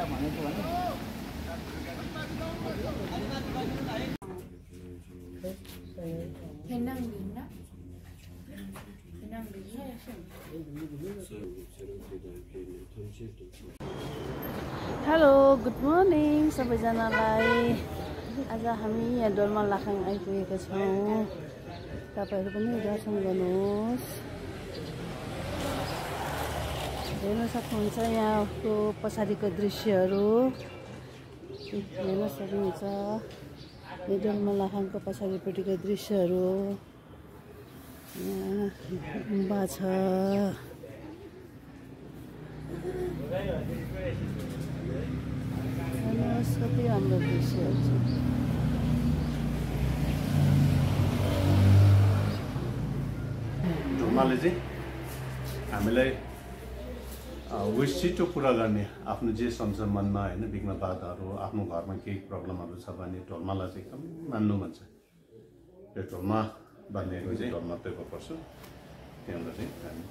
Hello, good morning सबैजनालाई। आज हामी यहाँ डोल्मालाखाङ आइपुगेका छौँ। तपाईहरु पनि दर्शन गर्नुहोस्। हेर्न सक्नुहुन्छ यहाँको पछाडिको दृश्यहरू हेर्न सक्नुहुन्छ। यो डोल्मालाखाङको पछाडिपट्टिको दृश्यहरू यहाँ गुम्बा छ। कति राम्रो दृश्यहरू छ। डोल्माले चाहिँ हामीलाई विश छिटो पुरा गर्ने आफ्नो जे संसार मनमा हैन विघ्न बाधाहरू आफ्नो घरमा केही प्रब्लमहरू छ भने डोल्मालाई चाहिँ एकदम मान्नु भन्छ। यो डोल्मा भन्नेको चाहिँ डोल्मा तैको पर्छ। त्यहाँबाट चाहिँ हामी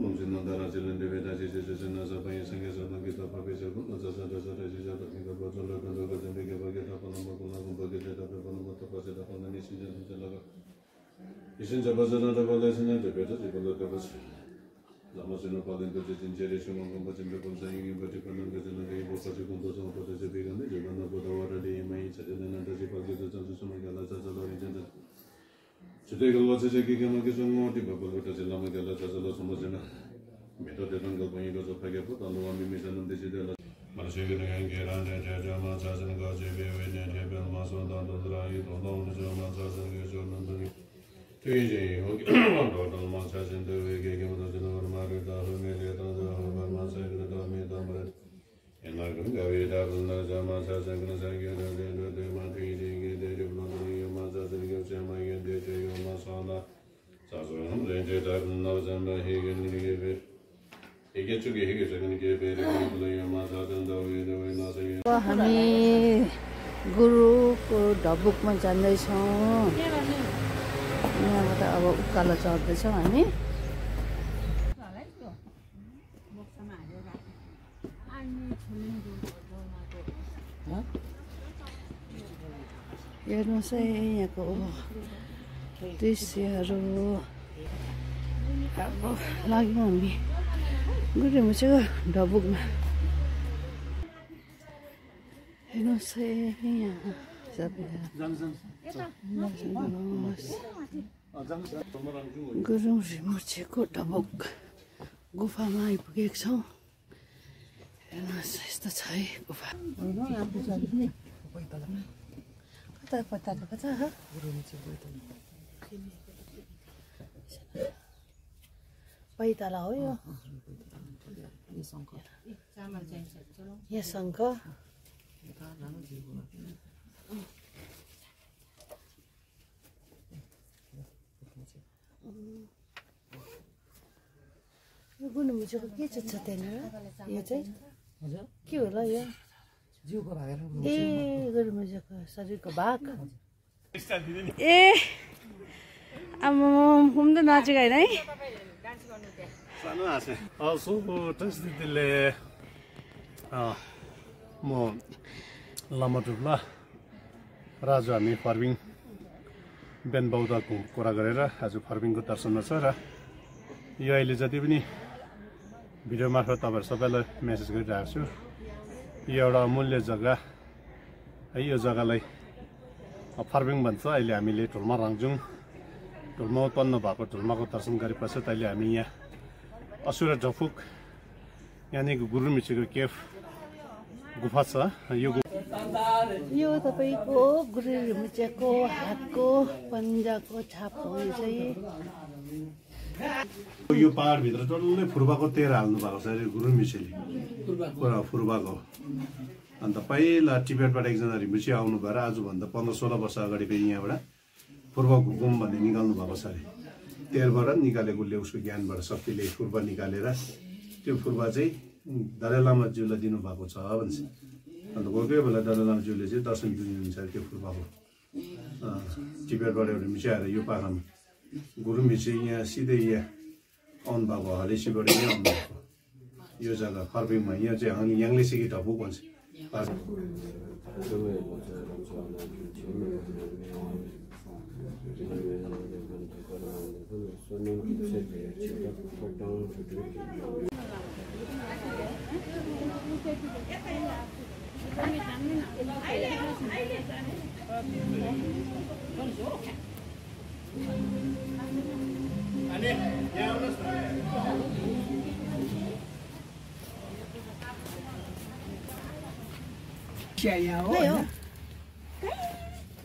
मौजिन दरा जिल्ला देवेदा जे जे जे न सबै सँगै सबै गीत प्रवेशको नजर नजर जिजा तकनिक बजल गजल गजल के बगे त पनमा कुना बगे त पनमा त पछि त पनमा निसी जन लगा इसिन जबजन त बलेसन त बेट त बल त बस जमसिन पदिन त जिन जेरे सुमन को बचिन को चाहिँ बटि पन्न गजन गई बसि को त त चाहिँ बेगन्दै जन न बदवरले मै छ जन त चाहिँ पगे त जन सुमन गला छ जलरि जन Today, go watch the game of the motive of the Lama Gala Chazala Somazina. Better than go when you go to Pagaput, and one mission on digital. Marshall and Geran and Jama Chazan Gaji, and Hebel Mason, and the Rai, along the Jama Chazan Gajon. TJ, Hogan Mansas in the game of the Marita, who made it on the Mansas and the Damar. And I can go with the Jama Chazan and the Matri, the Mazas and Gosama and the Masala. Sazon, they did not know Hagen give it. He gets to get Higgins and give it a Mazas and the way. हामी गुरुको ढबुकमा जाँदैछौँ। यहाँबाट अब उकालो चढ्दैछौँ हामी। हेर्नुहोस् है यहाँको दृश्यहरू। अब लाग्यौँ हामी गुरुमुचेको ढबुकमा। हेर्नुहोस् है यहाँ गुरुङ रिमुचेको ढबुक गुफामा आइपुगेको छौँ। हेर्नुहोस् यस्तो छ है गुफा। पैताला हो यो। यहाँ शङ्ख यो गुरुमुचेको के चाहिँ छ त्यहाँनिर? यो चाहिँ के होला यो? ए गुरुमुचेको शरीरको भाग। ए आम्मा घुम्दै नाचेको होइन है? सानो हाँसे स्थितिले म लामाटुपमा राजु हामी फर्बिङ बिहान बौद्धको कुरा गरेर आज फर्बिङको दर्शनमा छ। र यो अहिले जति पनि भिडियो मार्फत तपाईँहरू सबैलाई मेसेज गरिरहेको छु। यो एउटा अमूल्य जग्गा है। यो जग्गालाई फर्बिङ भन्छ। अहिले हामीले ढुल्मा राङ्छौँ। ढुल्मा उत्पन्न भएको ढुल्माको दर्शन गरेपछि अहिले हामी यहाँ असुरा ढफुक यहाँनिर गुरुमिचेको केफ गुफा छ। यो तपाईको गुरुमिचेको हातको पन्जाको छाप हो। यो चाहिँ यो पहाडभित्र डल्लै फुर्बाको तेल हाल्नु भएको छ अरे गुरुमिचेले। फुर्बाको अन्त पहिला टिबेटबाट एकजना रिमुची आउनु भएर आजभन्दा 15-16 वर्ष अगाडि फेरि यहाँबाट फुर्बा घुकुम भन्ने निकाल्नु भएको छ अरे। तेलबाट निकालेको उसको ज्ञानबाट शक्तिले फुर्बा निकालेर त्यो फुर्बा चाहिँ दलाई लामाज्यूलाई दिनुभएको छ भन्छ। अन्त कोही कोही बेला दलाई लामाज्यूले चाहिँ दर्शन दिनुहुन्छ त्यो फुर्बाको। टिबेटबाट एउटा मिची आएर यो पाखामा गुरुमिची यहाँ सिधै यहाँ आउनु भएको हलेसीबाट यहाँ आउनु भएको। यो जग्गा खर्बिङमा यहाँ चाहिँ हामी याङले सिकी टपु भन्छ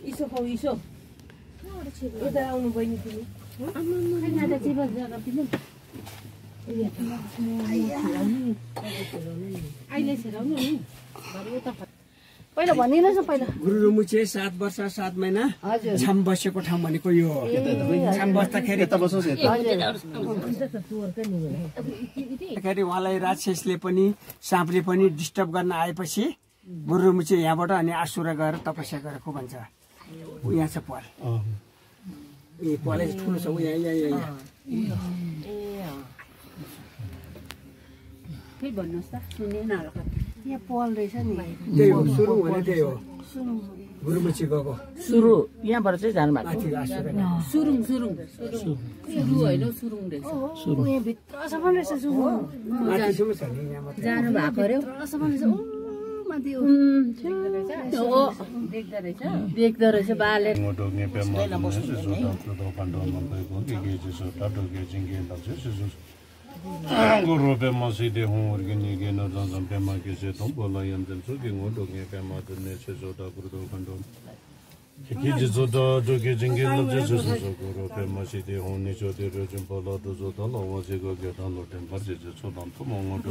Iso kau iso. Kita anu banyak ini. Kan ada tiba jaka pindah. Iya, अहिले छिराउनु नि भरे उता पहिला भनिनस् पहिला गुरुमुचे 7 वर्ष 7 महिना छाम बसेको ठाउँ भनेको यो हो छाम बस्दाखेरि यता बसोस् यता खेरि उहाँलाई राक्षसले पनि साँपले पनि डिस्टर्ब गर्न आएपछि गुरुमुचे यहाँबाट अनि आसुरा गएर तपस्या गरेको भन्छ यहाँ छ पाल ए पाल ठुलो छ यहाँ के भन्नुस् त सुनेन यहाँ पल रहेछ नि त्यही हो सुरु भने त्यही हो गुरुमुचे गएको सुरु यहाँबाट चाहिँ जानु भएको सुरुङ सुरु होइन सुरुङ रहेछ सुरु यहाँ भित्रसम्म रहेछ सुरुङ माथिसम्म छ नि यहाँ जानु भएको अरे भित्रसम्म रहेछ माथि देख्दो रहेछ बाले Guru pema si de hong organi ge no zan zan pema ke se thong bola yam jan so ge ngo do ge pema de ne se so da guru do kan do ki ji zo da do ge jing ge no je so so guru pema si de hong ni so de ro jin bola do zo da lo wa je go ge da lo den ba je so dan to mo ngo do